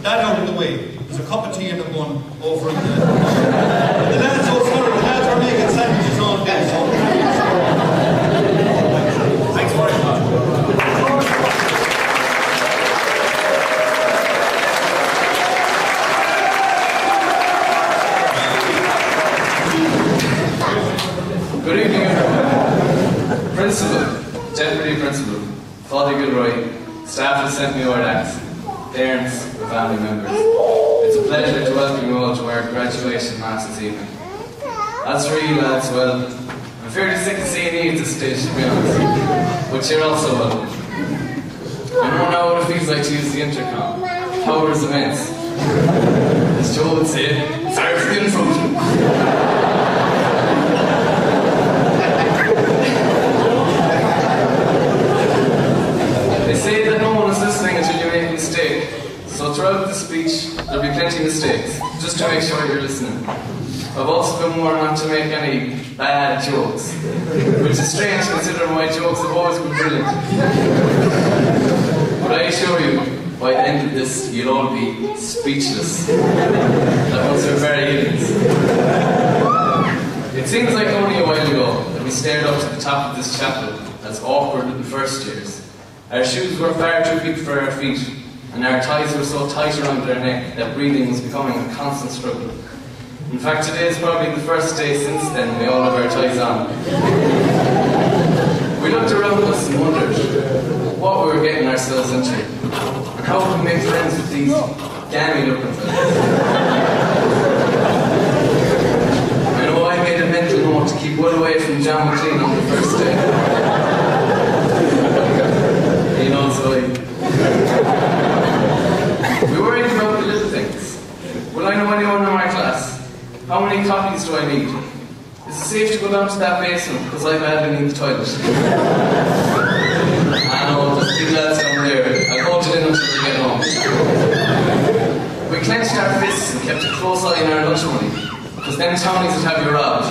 that out of the way. There's a cup of tea and a bun over in the lads, oh sorry, the lads are making sandwiches all day, so thanks very much. Good evening, everyone. Principal, Deputy Principal, Father Gilroy, staff of St.Muredach, parents and family members. It's a pleasure to welcome you all to our graduation mass this evening. As for you lads, well, I'm fairly sick of seeing you at this stage, to be honest. But you're also welcome. I know now what it feels like to use the intercom. Power is immense. As Joe would say, sorry for the intrusion. They say that no one is listening until you make a mistake. So throughout the speech, there'll be plenty of mistakes, just to make sure you're listening. I've also been warned not to make any bad jokes, which is strange considering my jokes have always been brilliant. But I assure you, by the end of this, you'll all be speechless. That was your very innings. It seems like only a while ago that we stared up to the top of this chapel as awkward little first years. Our shoes were far too big for our feet, and our ties were so tight around our neck that breathing was becoming a constant struggle. In fact, today is probably the first day since then we all have our ties on. We looked around us and wondered what we were getting ourselves into, and how we make friends with these gammy looking fellas. I know I made a mental note to keep well away from John McLean on the first day. He knows why. We worried about the little things. Will I know anyone in my class? How many copies do I need? Is it safe to go down to that basement because I badly need the toilet? I know, there's big lads down there. I'll hold it in until we get home. We clenched our fists and kept a close eye on our lunch money, because then Townies would have you robbed.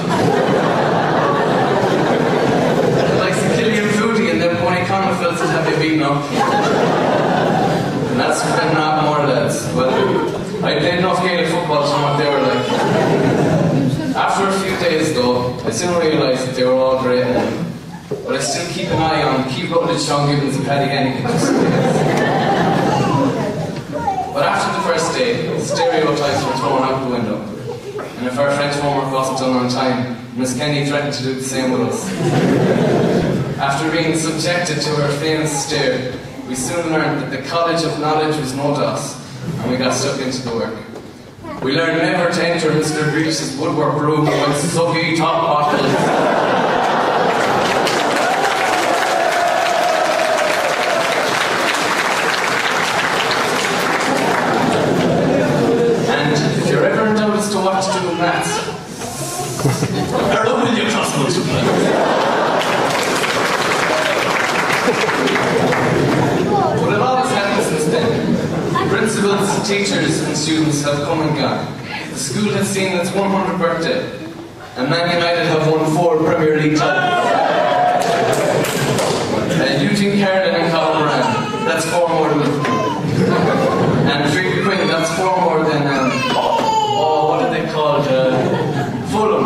Like the Killian Foodie and them Pony Conifels would have you beaten up. And that's when not more lads. Well, I played enough Gaelic football to know what they were like. After a few days though, I soon realised that they were all great men. But I still keep an eye on Keith Rutledge, Sean Gibbons and Paddy Hennigan. But after the first day, the stereotypes were thrown out the window. And if our French homework wasn't done on time, Miss Kenny threatened to do the same with us. After being subjected to her famous stare, we soon learned that the College of Knowledge was no DOS, and we got stuck into the work. We learned never to enter Mr. Greash's woodwork room with sucky top bottles. And if you're ever in doubt as to what to do with maths, how will you cross multiply? But it always happened since then. Principals, teachers and students have come and gone. The school has seen its 100th birthday, and Man United have won 4 Premier League titles. Eugene Carlin and Colin Moran, that's 4 more than Liverpool. And Treaty Quinn, that's 4 more than, what are they called? Fulham.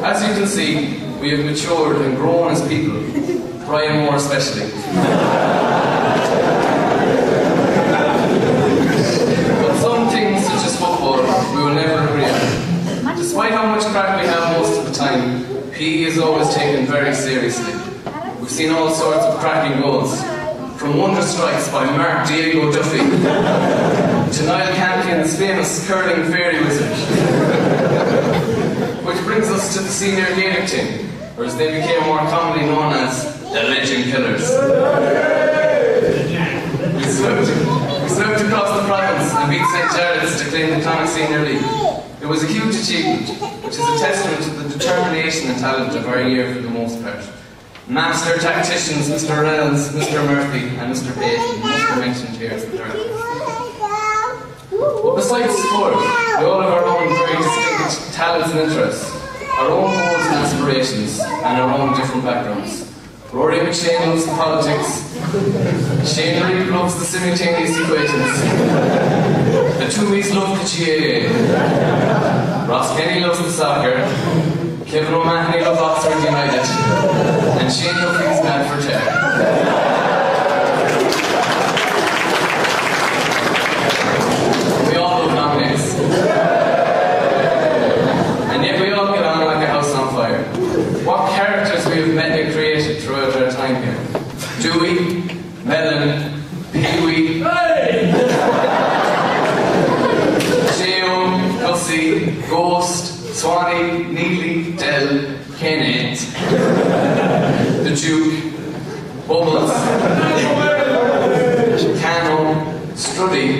As you can see, we have matured and grown as people, Brian Moore especially. But some things, such as football, we will never agree on. Despite how much crack we have most of the time, PE is always taken very seriously. We've seen all sorts of cracking goals, from wonder strikes by Mark Diego Duffy to Niall Campion's famous curling fairy wizard. Which brings us to the senior Gaelic team, or as they became more commonly known as the Legend Killers. We swept across the province and beat St. Jarlath's to claim the Connacht Senior League. It was a huge achievement, which is a testament to the determination and talent of our year for the most part. Master tacticians Mr. Reynolds, Mr. Murphy and Mr. Payton, must be mentioned here as the third. But besides sport, we all have our own very distinct talents and interests, our own goals and aspirations, and our own different backgrounds. Rory McShane loves the politics, Shane Reed loves the simultaneous equations. The Toomies love the GAA. Ross Kenny loves the soccer. Kevin O'Mahony loves Oxford United. And Shane Duffy's mad for tech. We all love nominees. And yet we all get on like a house on fire. What characters we have met and created throughout our time here. Dewey, Melon, Pee-wee, Geo, Gussie, Ghost, Swanee, Neely, Dell, Kenneth, the Duke, Bubbles, Cano, Struddy,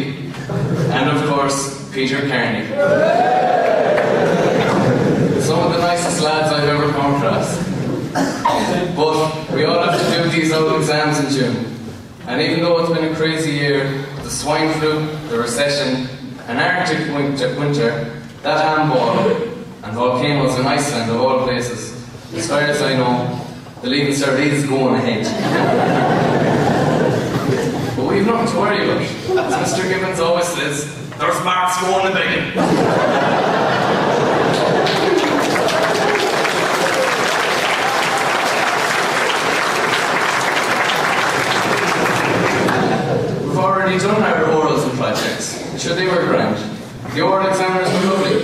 and of course, Peter Kearney. Some of the nicest lads I've ever come across. But we all have to do these old exams in June. And even though it's been a crazy year, the swine flu, the recession, an Arctic winter, that handball, and volcanoes in Iceland of all places, as far as I know, the Leaving Cert is going ahead. But we've nothing to worry about. As Mr. Gibbons always says, there's marks going to begin. We've already done our orals and projects. Sure, they were grand. The oral examiners were lovely,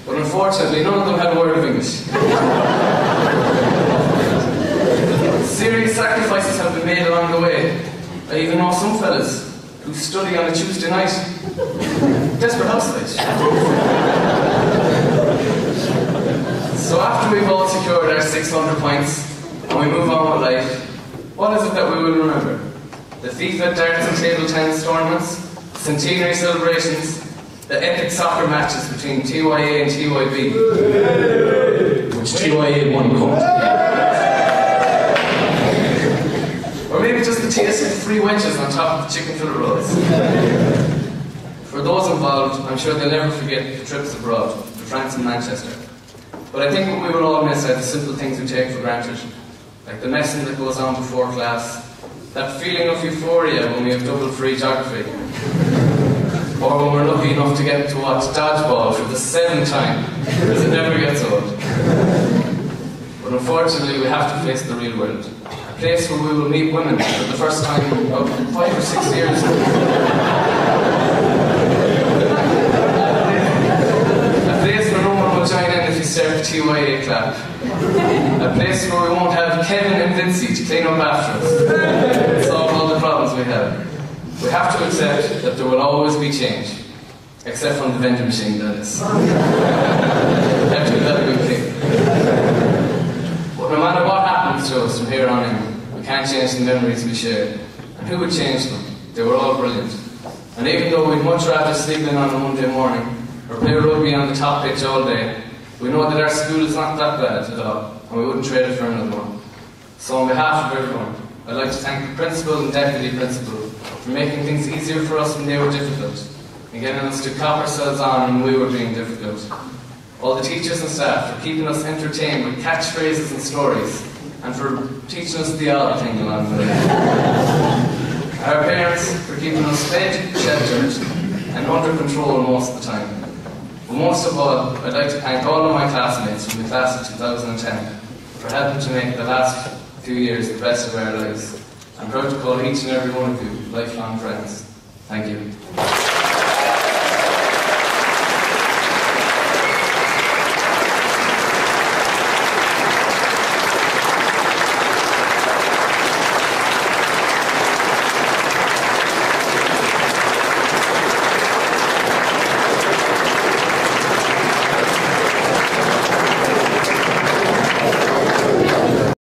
but unfortunately none of them had a word of English. Serious sacrifices have been made along the way. I even know some fellas who study on a Tuesday night. Desperate housewives. So after we've all secured our 600 points and we move on with life, what is it that we will remember? The FIFA darts and table tennis tournaments, centenary celebrations, the epic soccer matches between TYA and TYB, which TYA won come. Or maybe just the taste of free wedges on top of the chicken fillet rolls. For those involved, I'm sure they'll never forget the trips abroad to France and Manchester. But I think what we will all miss are the simple things we take for granted, like the messing that goes on before class, that feeling of euphoria when we have double free geography, or when we're lucky enough to get to watch dodgeball for the 7th time, because it never gets old. But unfortunately, we have to face the real world. A place where we will meet women for the first time in about 5 or 6 years. A place where no one will join in if you serve TYA clap. A place where we won't have Kevin and Vincy to clean up after us. Solve all the problems we have. We have to accept that there will always be change. Except from the vending machine, that is. We have to do that a good thing. But no matter what happens to us from here on in, we can't change the memories we shared. And who would change them? They were all brilliant. And even though we'd much rather sleep in on a Monday morning, or play rugby on the top pitch all day, we know that our school is not that bad at all, and we wouldn't trade it for another one. So on behalf of everyone, I'd like to thank the principal and deputy principal for making things easier for us when they were difficult, and getting us to cop ourselves on when we were being difficult. All the teachers and staff for keeping us entertained with catchphrases and stories, and for teaching us the odd thing along the way. Our parents for keeping us fed, sheltered, and under control most of the time. But most of all, I'd like to thank all of my classmates from the class of 2010 for helping to make the last few years the best of our lives. I'm proud to call each and every one of you lifelong friends. Thank you.